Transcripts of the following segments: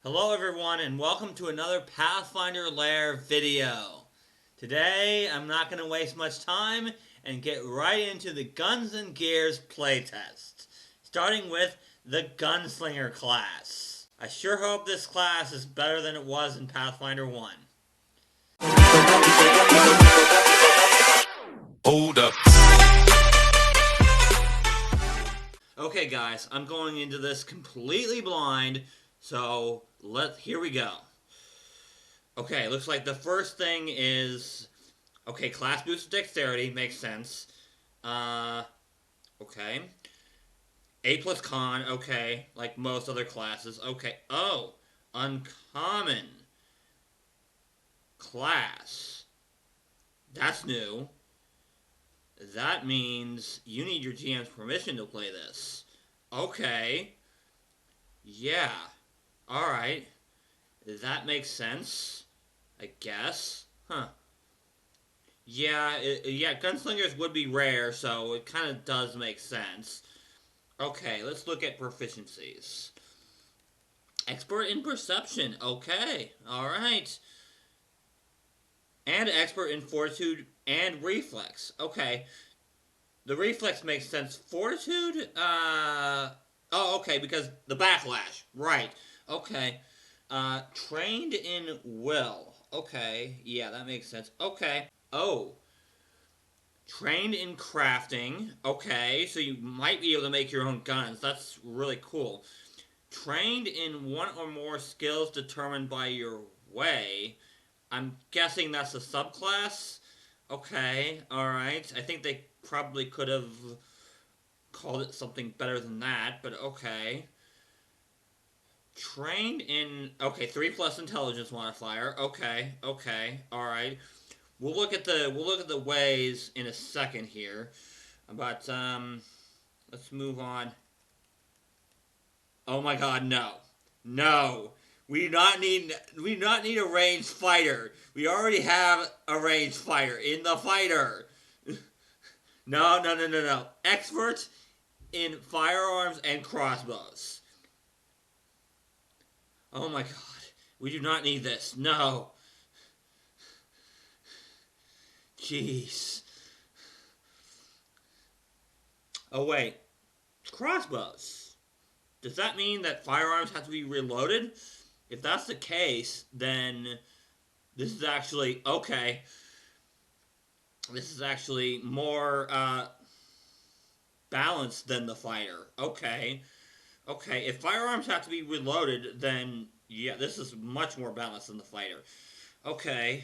Hello everyone and welcome to another Pathfinder Lair video. Today I'm not going to waste much time and get right into the Guns and Gears playtest, starting with the Gunslinger class. I sure hope this class is better than it was in Pathfinder 1. Hold up. Okay guys, I'm going into this completely blind, so here we go. Okay, looks like the first thing is, okay, class boost dexterity, makes sense. Okay. A plus con, okay, like most other classes. Okay, oh, uncommon class. That's new. That means you need your GM's permission to play this. Okay. Yeah. Alright. That makes sense, I guess. Huh. Yeah, gunslingers would be rare, so it kind of does make sense. Okay, let's look at proficiencies. Expert in perception, okay, alright. And expert in fortitude and reflex, okay. The reflex makes sense. Fortitude, oh, okay, because the backlash, right, okay. Trained in will, okay, yeah, that makes sense, okay. Oh, trained in crafting. Okay, so you might be able to make your own guns. That's really cool. Trained in one or more skills determined by your way. I'm guessing that's a subclass. Okay, alright. I think they probably could have called it something better than that, but okay. Trained in, okay, 3+ intelligence modifier. Okay, alright. We'll look at the ways in a second here, but let's move on. Oh my God, no! We do not need a ranged fighter. We already have a ranged fighter in the fighter. No. Expert in firearms and crossbows. Oh my God, we do not need this. No. Jeez. Oh wait, crossbows. Does that mean that firearms have to be reloaded? If that's the case, then this is actually okay. This is actually more balanced than the fighter. Okay. If firearms have to be reloaded, then yeah, this is much more balanced than the fighter. Okay.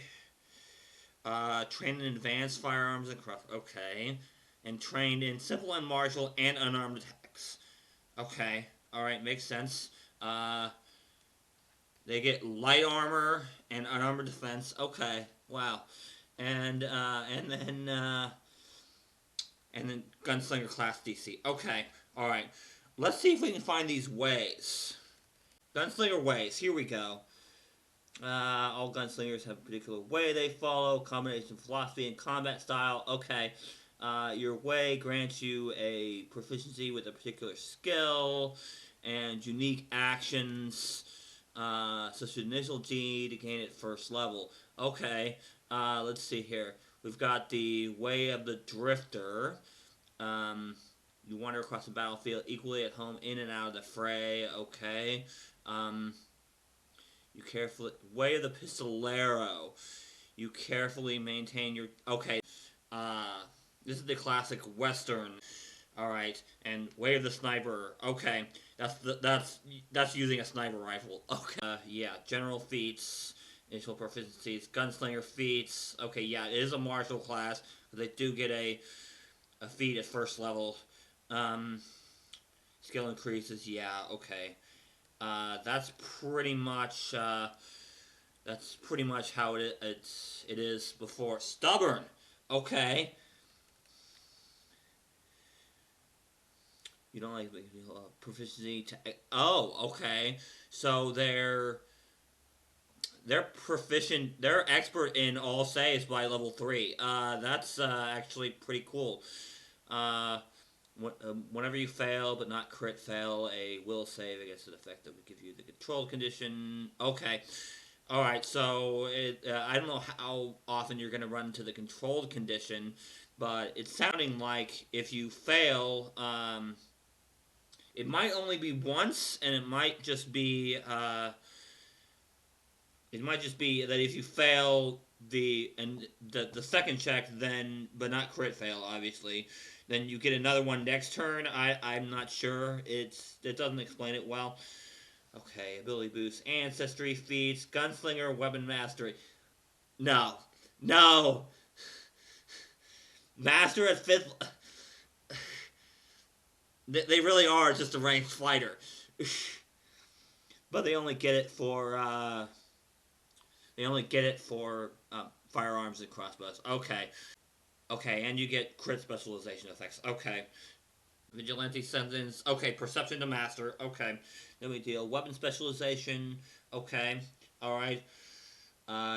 Trained in advanced firearms and craft. Okay. And trained in simple and martial and unarmed attacks. Okay. Alright, makes sense. They get light armor and unarmored defense. Okay. Wow. And then gunslinger class DC. Okay. Alright. Let's see if we can find these ways. Gunslinger ways. Here we go. All gunslingers have a particular way they follow, combination of philosophy and combat style. Okay. Your way grants you a proficiency with a particular skill and unique actions, such as initial G to gain it first level. Okay. Let's see here. We've got the way of the drifter. You wander across the battlefield equally at home, in and out of the fray. Okay. You carefully... Way of the Pistolero. You carefully maintain your... Okay. This is the classic Western. Alright. And Way of the Sniper. Okay. That's using a sniper rifle. Okay. Yeah. General feats. Initial proficiencies. Gunslinger feats. Okay, yeah. It is a martial class. But they do get a feat at first level. Skill increases. Yeah. Okay. That's pretty much how it is before. Stubborn. Okay. You don't like proficiency. Oh, okay. So they're proficient. They're expert in all saves by level 3. That's actually pretty cool. Whenever you fail, but not crit fail, a will save against an effect that would give you the controlled condition. Okay. Alright, so I don't know how often you're going to run into the controlled condition, but it's sounding like if you fail, it might only be once, and it might just be that if you fail the second check, then but not crit fail, obviously, then you get another one next turn. I'm not sure. It doesn't explain it well. Okay, ability boost, ancestry, feats, gunslinger, weapon mastery. No, no, master at fifth. They really are just a ranged fighter, but they only get it for firearms and crossbows. Okay, okay, and you get crit specialization effects. Okay, vigilante sentence. Okay, perception to master. Okay, then we deal weapon specialization. Okay, all right.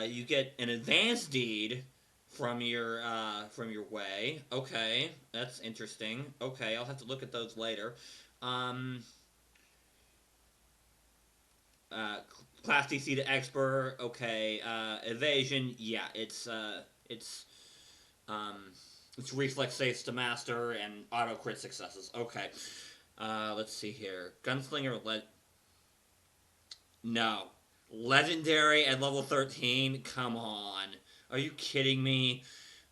You get an advanced deed from your way. Okay, that's interesting. Okay, I'll have to look at those later. Um, uh, Class DC to expert. Okay, evasion. Yeah, it's um, it's reflex saves to master and auto crit successes. Okay, let's see here. Gunslinger. No. Legendary at level 13? Come on. Are you kidding me?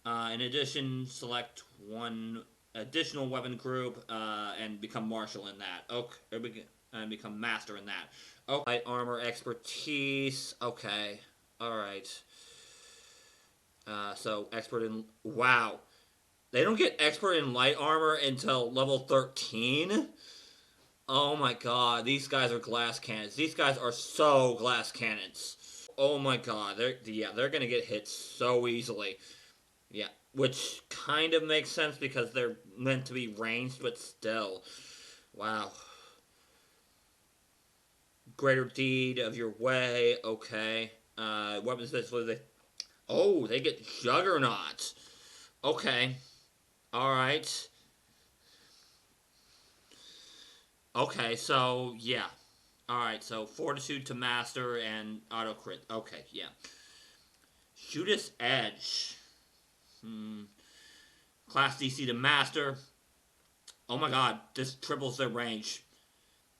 In addition, select one additional weapon group and become marshal in that. Okay, and become master in that. Okay, light armor expertise. Okay, all right. So expert in wow. They don't get expert in light armor until level 13. Oh my god, these guys are glass cannons. These guys are so glass cannons. Oh my god, they're gonna get hit so easily. Yeah, which kind of makes sense because they're meant to be ranged, but still, wow. Greater deed of your way. Okay. Weapons specifically. They get Juggernaut. Okay. All right. Okay. So yeah. All right. So fortitude to master and auto crit. Okay. Yeah. Shootist edge. Hmm. Class DC to master. Oh my god, this triples their range.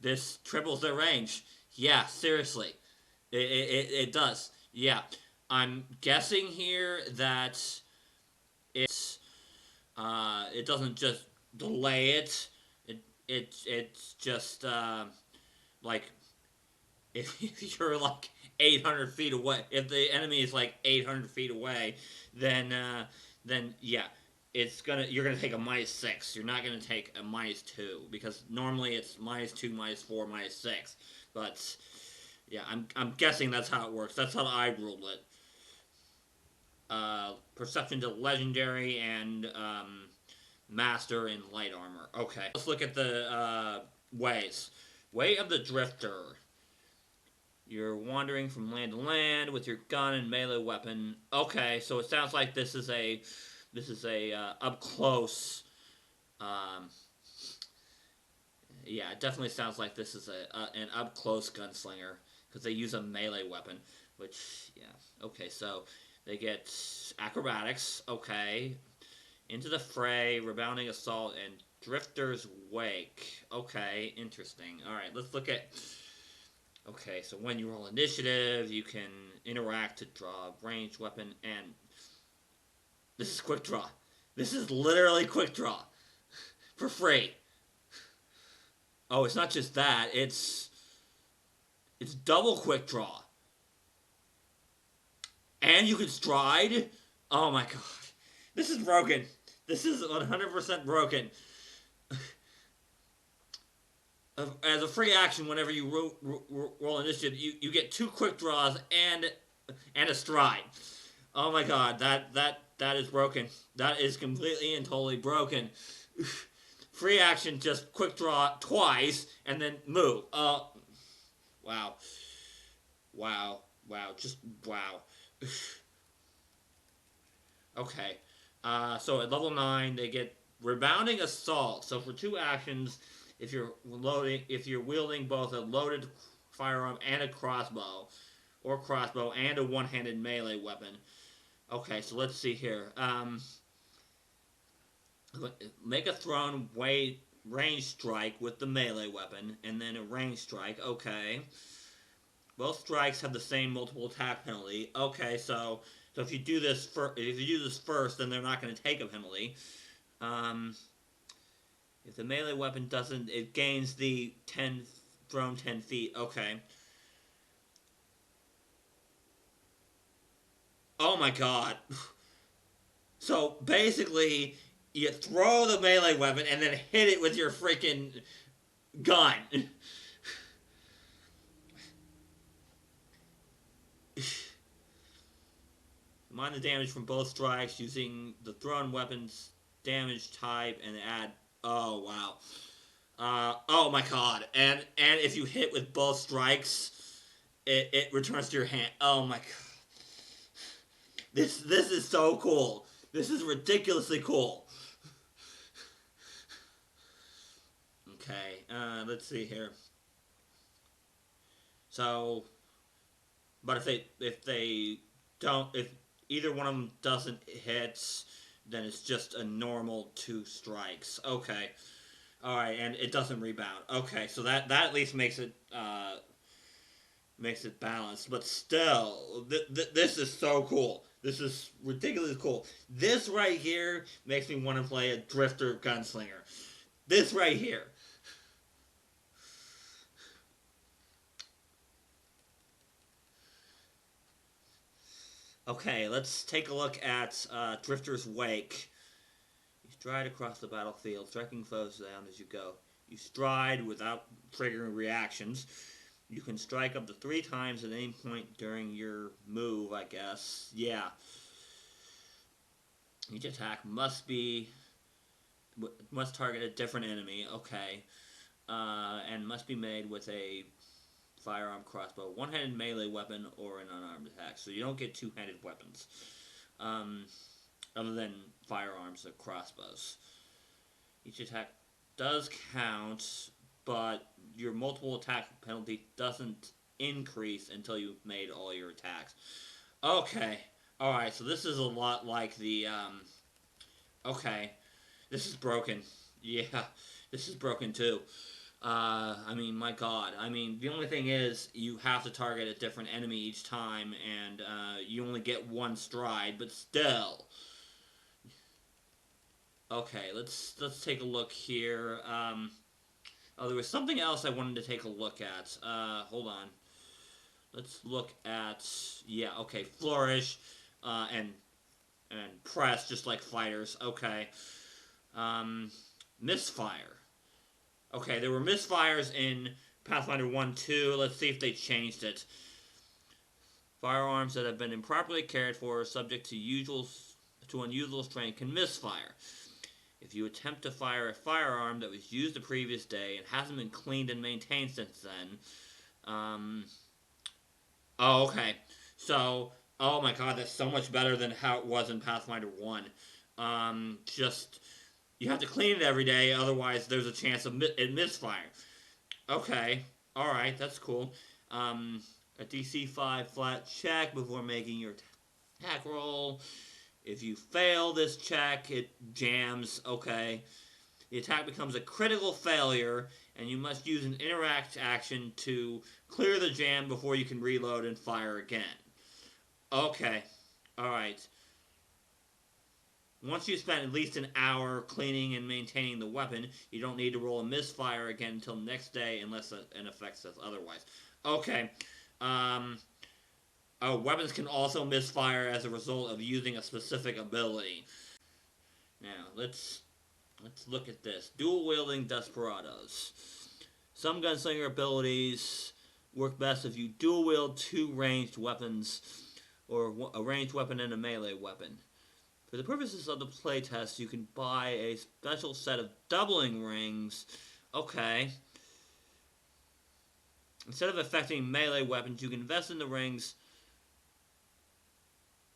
This triples their range. Yeah, seriously. It does. Yeah. I'm guessing here that it doesn't just delay it. It's just like if you're like 800 feet away, if the enemy is like 800 feet away, then yeah, you're gonna take a -6. You're not gonna take a -2 because normally it's -2, -4, -6. But yeah, I'm guessing that's how it works. That's how I ruled it. Perception to legendary and master in light armor. Okay, let's look at the ways. Way of the Drifter. You're wandering from land to land with your gun and melee weapon. Okay, so it sounds like this is a up close. Um, yeah, it definitely sounds like this is an up close gunslinger because they use a melee weapon. Which okay, so they get acrobatics. Okay, into the fray, rebounding assault, and drifter's wake. Okay, interesting. All right, let's look at. Okay, so when you roll initiative, you can interact to draw a ranged weapon, and this is quick draw. This is literally quick draw for free. Oh, it's not just that; it's double quick draw, and you can stride. Oh my god, this is broken. This is 100% broken. As a free action, whenever you roll initiative, you get 2 quick draws and a stride. Oh my god, that is broken. That is completely and totally broken. Free action, just quick draw twice and then move. Wow, wow, just wow. Okay, so at level 9 they get Rebounding Assault. So for 2 actions, if you're wielding both a loaded firearm and a crossbow, and a one-handed melee weapon. Okay, so let's see here. Make a thrown range strike with the melee weapon, and then a range strike. Okay. Both strikes have the same multiple attack penalty. Okay, so if you do this first, then they're not going to take a penalty. If the melee weapon doesn't, it gains the 10 thrown 10 feet. Okay. Oh my god. So basically, you throw the melee weapon and then hit it with your freaking gun. Mind the damage from both strikes using the thrown weapon's damage type and add. Oh wow. Oh my god. And if you hit with both strikes, it returns to your hand. Oh my god. This is so cool. This is ridiculously cool. Okay, let's see here. So, but if either one of them doesn't hit, then it's just a normal 2 strikes. Okay, all right, and it doesn't rebound. Okay, so that at least makes it balanced. But still, this is so cool. This is ridiculously cool. This right here makes me want to play a Drifter Gunslinger. This right here. Okay, let's take a look at Drifter's Wake. You stride across the battlefield, striking foes down as you go. You stride without triggering reactions. You can strike up to 3 times at any point during your move, I guess. Yeah. Each attack must target a different enemy. Okay. And must be made with a firearm, crossbow, one-handed melee weapon, or an unarmed attack. So you don't get two-handed weapons, other than firearms or crossbows. Each attack does count, but your multiple attack penalty doesn't increase until you've made all your attacks. Okay, alright, so this is a lot like the, okay, this is broken. Yeah, this is broken too. I mean, my god. I mean, the only thing is, you have to target a different enemy each time, and you only get 1 stride, but still. Okay, let's take a look here. Oh, there was something else I wanted to take a look at. Hold on. Let's look at, yeah, okay, flourish, and press, just like fighters. Okay. Misfire. Okay, there were misfires in Pathfinder 1, 2. Let's see if they changed it. Firearms that have been improperly cared for, subject to unusual strain, can misfire. If you attempt to fire a firearm that was used the previous day and hasn't been cleaned and maintained since then, oh, okay. So, oh my god, that's so much better than how it was in Pathfinder 1. Just, you have to clean it every day, otherwise there's a chance of it misfire. Okay, alright, that's cool. A DC 5 flat check before making your attack roll. If you fail this check, it jams. Okay. The attack becomes a critical failure, and you must use an interact action to clear the jam before you can reload and fire again. Okay. Alright. Once you spend at least an hour cleaning and maintaining the weapon, you don't need to roll a misfire again until the next day unless an effect says otherwise. Okay. Weapons can also misfire as a result of using a specific ability. Now, let's look at this. Dual-wielding Desperados. Some gunslinger abilities work best if you dual-wield 2 ranged weapons, or a ranged weapon and a melee weapon. For the purposes of the playtest, you can buy a special set of doubling rings. Okay. Instead of affecting melee weapons, you can invest in the rings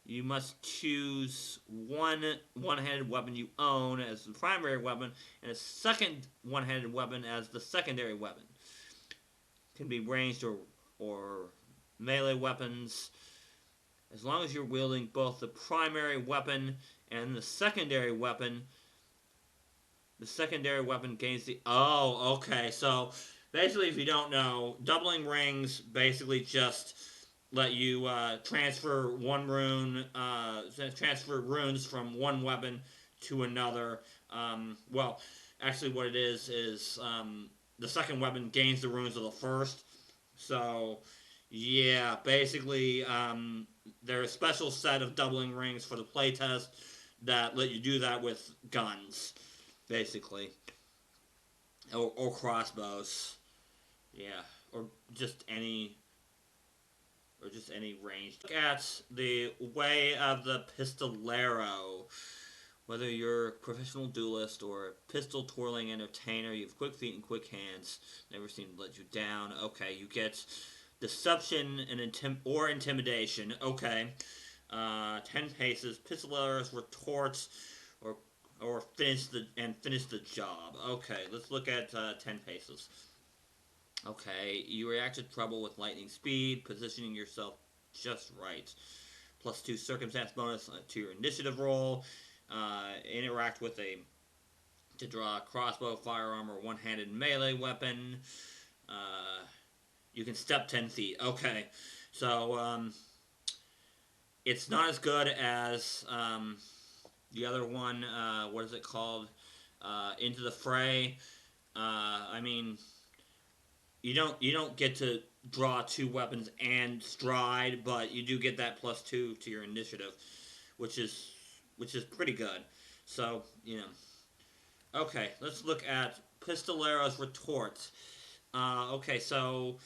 You must choose one-handed weapon you own as the primary weapon, and a second one-handed weapon as the secondary weapon. Can be ranged or melee weapons. As long as you're wielding both the primary weapon and the secondary weapon gains the. Oh, okay. So basically, if you don't know, doubling rings basically just let you transfer transfer runes from one weapon to another. Well, actually, what it is the second weapon gains the runes of the first. So, yeah, basically, there's a special set of doubling rings for the playtest that let you do that with guns, basically, or crossbows. Yeah, or just any range. Look at the way of the pistolero. Whether you're a professional duelist or a pistol twirling entertainer, you have quick feet and quick hands. Never seem to let you down. Okay, you get deception and intimidation. Okay, 10 paces. Pistoleros retorts or finish the job. Okay, let's look at 10 paces. Okay, you react to trouble with lightning speed, positioning yourself just right. +2 circumstance bonus to your initiative roll. Interact with to draw a crossbow, firearm, or one-handed melee weapon. You can step 10 feet. Okay, so it's not as good as the other one. What is it called? Into the Fray. I mean, you don't get to draw 2 weapons and stride, but you do get that +2 to your initiative, which is pretty good. So okay, let's look at Pistolero's retort. Okay, so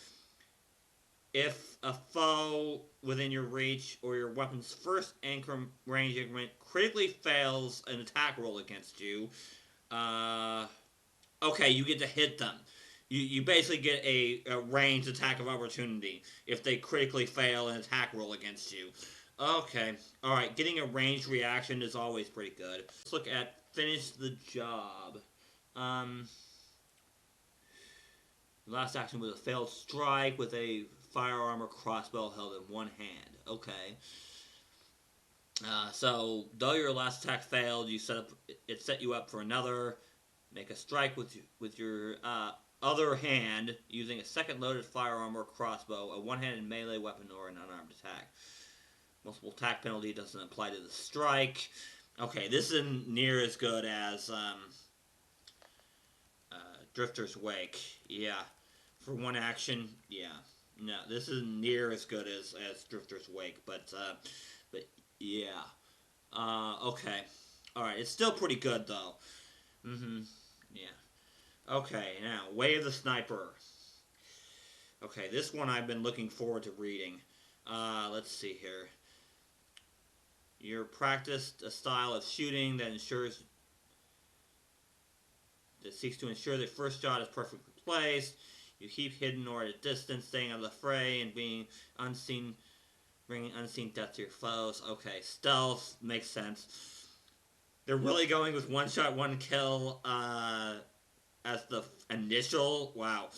if a foe within your reach or your weapon's first range increment critically fails an attack roll against you, okay, you get to hit them. You basically get a ranged attack of opportunity if they critically fail an attack roll against you. Okay, alright, getting a ranged reaction is always pretty good. Let's look at finish the job. Last action was a failed strike with a firearm or crossbow held in one hand. Okay. So, though your last attack failed, it set you up for another. Make a strike with your other hand using a second loaded firearm or crossbow, a one-handed melee weapon, or an unarmed attack. Multiple attack penalty doesn't apply to the strike. Okay, this isn't near as good as Drifter's Wake. Yeah, for one action, yeah. No, this isn't near as good as Drifter's Wake, but yeah. Okay. Alright, it's still pretty good, though. Yeah. Okay, now, Way of the Sniper. Okay, this one I've been looking forward to reading. Let's see here. You're practiced a style of shooting that seeks to ensure that first shot is perfectly placed. You keep hidden or at a distance, staying out of the fray and being unseen, bringing unseen death to your foes. Okay, stealth makes sense. They're really going with one shot, one kill as the initial. Wow.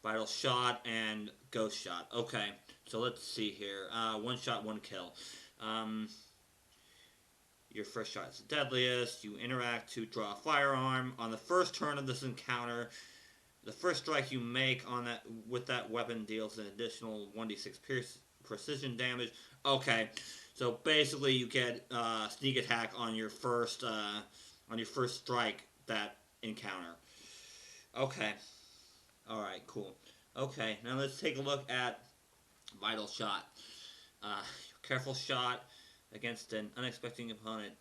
Vital shot and ghost shot. Okay, so let's see here. One shot, one kill. Your first shot is the deadliest. You interact to draw a firearm. On the first turn of this encounter, the first strike you make with that weapon deals an additional 1d6 precision damage. Okay, so basically you get sneak attack on your first strike that encounter. Okay. All right. Cool. Okay. Now let's take a look at vital shot. Careful shot against an unexpected opponent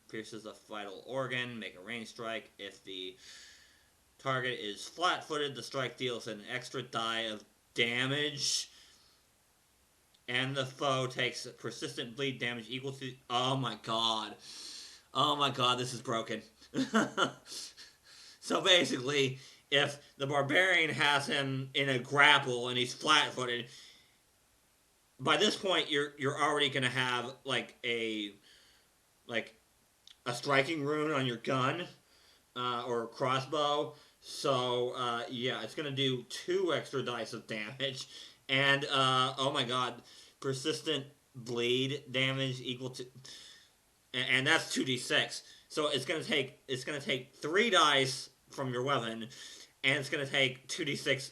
pierces a vital organ. Make a range strike. If the target is flat-footed, the strike deals an extra die of damage, and the foe takes persistent bleed damage equal to. Oh my god! Oh my god! This is broken. So basically, if the barbarian has him in a grapple and he's flat-footed, by this point, you're already gonna have like a striking rune on your gun or crossbow. So yeah, it's gonna do 2 extra dice of damage, and oh my god, persistent bleed damage equal to, and that's 2d6. So it's gonna take 3 dice from your weapon, and it's gonna take 2d6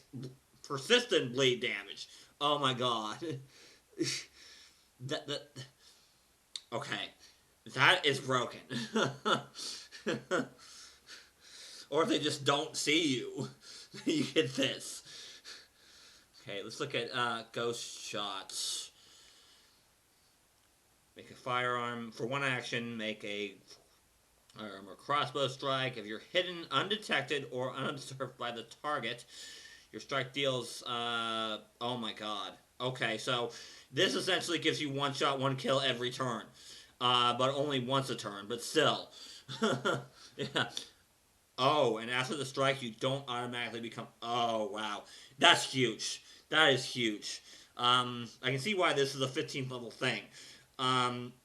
persistent bleed damage. Oh my god, that okay, that is broken. Or if they just don't see you, you get this. Okay, let's look at ghost shots. Make a firearm for 1 action. Make a firearm or crossbow strike. If you're hidden, undetected, or unobserved by the target, your strike deals. Oh my god. Okay, so this essentially gives you 1 shot, 1 kill every turn, but only once a turn. But still, yeah. Oh, and after the strike, you don't automatically become. Oh, wow. That's huge. That is huge. I can see why this is a 15th level thing.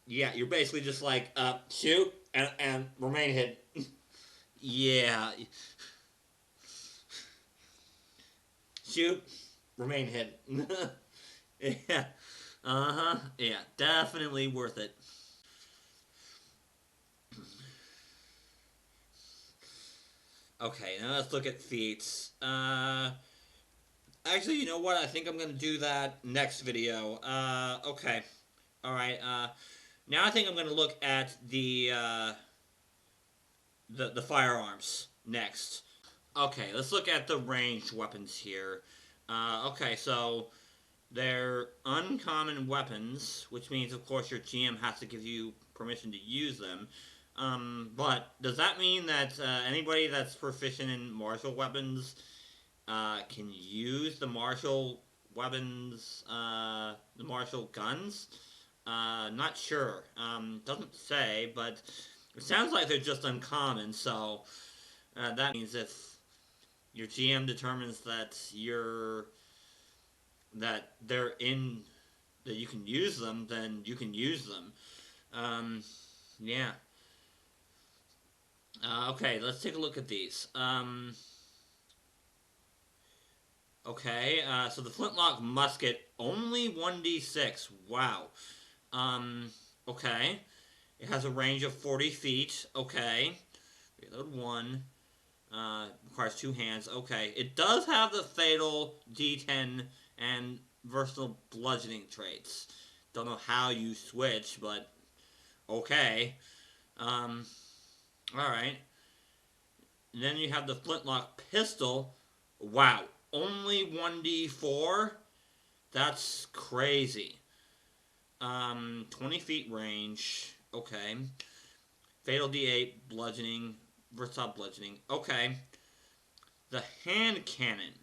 Yeah, you're basically just like, shoot and remain hidden. Yeah. Shoot, remain hidden. Yeah. Uh huh. Yeah, definitely worth it. Okay, now let's look at feats. Actually, you know what? I think I'm gonna do that next video. Okay. All right. Now I think I'm gonna look at the firearms next. Okay, let's look at the ranged weapons here. Okay, so they're uncommon weapons, which means, of course, your GM has to give you permission to use them. But does that mean that anybody that's proficient in martial weapons can use the martial weapons, the martial guns? Not sure. Doesn't say, but it sounds like they're just uncommon. So that means if your GM determines that they're in that you can use them, then you can use them. Um, yeah. Okay, let's take a look at these. Okay, so the flintlock musket only 1d6. Wow. Um, okay. It has a range of 40 feet. Okay. Reload 1. Requires 2 hands. Okay. It does have the fatal D10 and versatile bludgeoning traits. Don't know how you switch, but okay. Um, alright. Then you have the flintlock pistol. Wow. Only 1d4? That's crazy. 20 feet range. Okay. Fatal D8, bludgeoning, versatile bludgeoning. Okay. The hand cannon.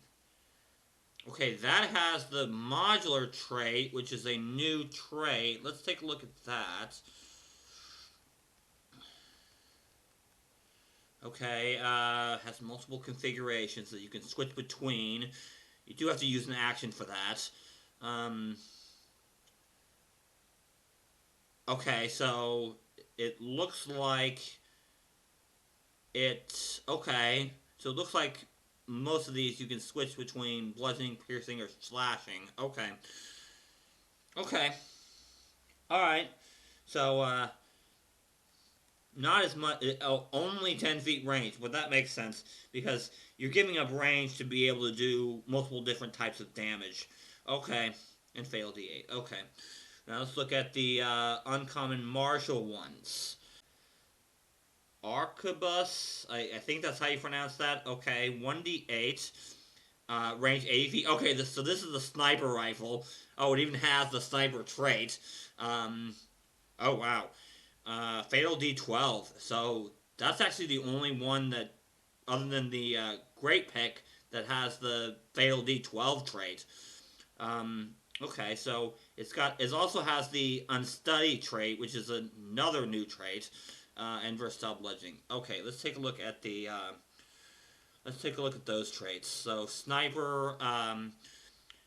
Okay, that has the modular trait, which is a new trait. Let's take a look at that. Okay, has multiple configurations that you can switch between. You do have to use an action for that. Okay, so it looks like it's okay. So it looks like most of these you can switch between bludgeoning, piercing, or slashing. Okay. Okay. All right. So not as much. Only 10 feet range, but that makes sense because you're giving up range to be able to do multiple different types of damage. Okay. And fail D8. Okay. Now let's look at the uncommon martial ones. Arquebus, I think that's how you pronounce that. Okay, 1d8, range 80 feet. Okay, so this is the sniper rifle. Oh, it even has the sniper trait. Um, oh, wow. Fatal D12. So that's actually the only one that, other than the Great Pick, that has the Fatal D12 trait. Okay, so it also has the Unstudy trait, which is another new trait, and versatile bludgeoning. Okay, let's take a look at those traits. So sniper,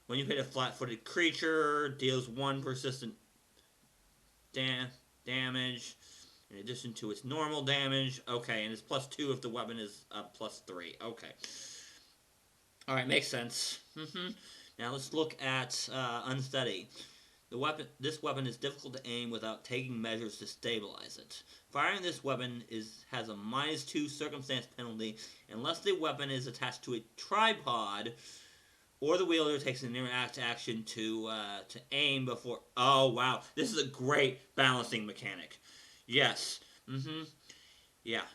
When you hit a flat-footed creature, deals 1 persistent damage in addition to its normal damage. Okay, and it's +2 if the weapon is +3. Okay. Alright, makes sense. Now let's look at Unsteady. This weapon is difficult to aim without taking measures to stabilize it. Firing this weapon has a -2 circumstance penalty unless the weapon is attached to a tripod or the wielder takes an interact action to aim before... Oh, wow. This is a great balancing mechanic. Yes. Yeah.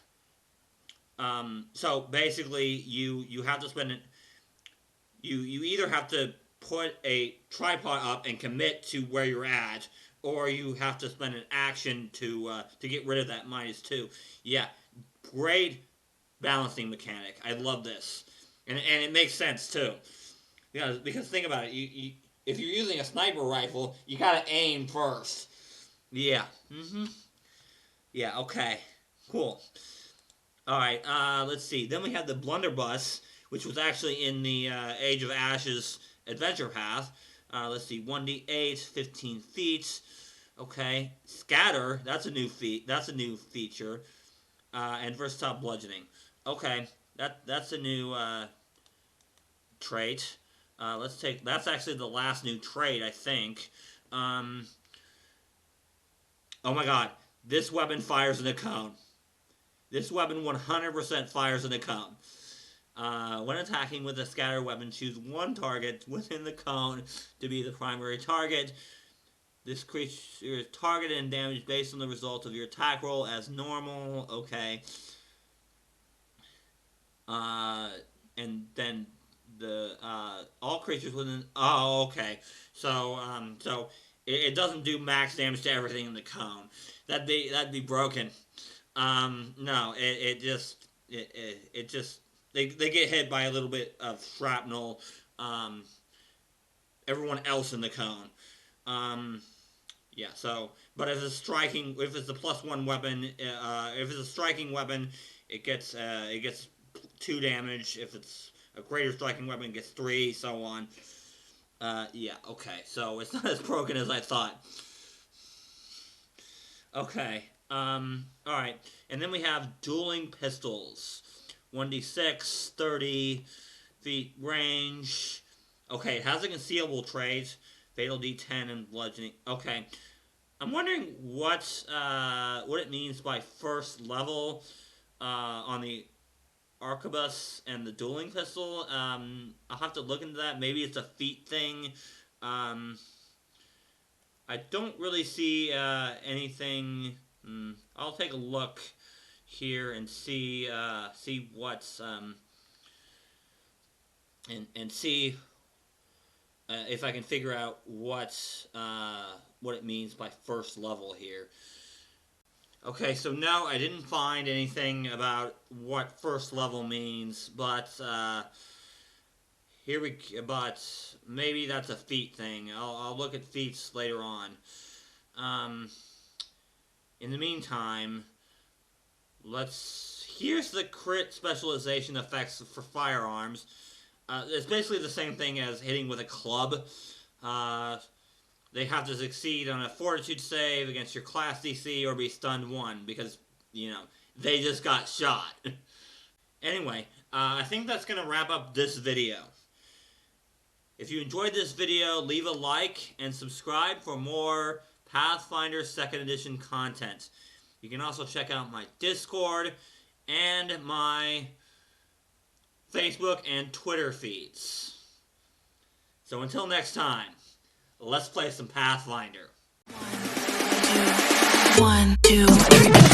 So, basically, you have to spend... You either have to put a tripod up and commit to where you're at, or you have to spend an action to get rid of that -2. Yeah. Great balancing mechanic. I love this. And it makes sense, too. Yeah, because think about it. If you're using a sniper rifle, you gotta aim first. Yeah. Yeah, okay. Cool. Alright, let's see. Then we have the Blunderbuss, which was actually in the Age of Ashes adventure path. Let's see. 1d8, 15 feet. Okay. Scatter, that's a new feature. And versatile bludgeoning. Okay. That's a new trait. That's actually the last new trait, I think. Oh my god. This weapon fires in a cone. This weapon 100% fires in a cone. When attacking with a scatter weapon, choose one target within the cone to be the primary target. This creature is targeted and damaged based on the result of your attack roll as normal. Okay. And then all creatures within... Oh, okay. So it doesn't do max damage to everything in the cone. That'd be broken. No, it just they get hit by a little bit of shrapnel. Everyone else in the cone. Yeah. So, but if it's a +1 weapon, if it's a striking weapon, it gets 2 damage. If it's a greater striking weapon, it gets 3, so on. Yeah. Okay. So it's not as broken as I thought. Okay. Alright. And then we have dueling pistols. 1d6, 30 feet range. Okay, it has a concealable trait. Fatal d10 and bludgeoning. Okay. I'm wondering what it means by first level on the arquebus and the dueling pistol. I'll have to look into that. Maybe it's a feat thing. I don't really see anything... I'll take a look here and see what's and see if I can figure out what it means by first level here. Okay, so no, I didn't find anything about what first level means, but but maybe that's a feat thing. I'll look at feats later on. In the meantime, here's the crit specialization effects for firearms. It's basically the same thing as hitting with a club. They have to succeed on a fortitude save against your class DC or be stunned 1 because, they just got shot. Anyway, I think that's going to wrap up this video. If you enjoyed this video, leave a like and subscribe for more Pathfinder 2nd Edition content. You can also check out my Discord and my Facebook and Twitter feeds. So until next time, let's play some Pathfinder. 1, 2, 3.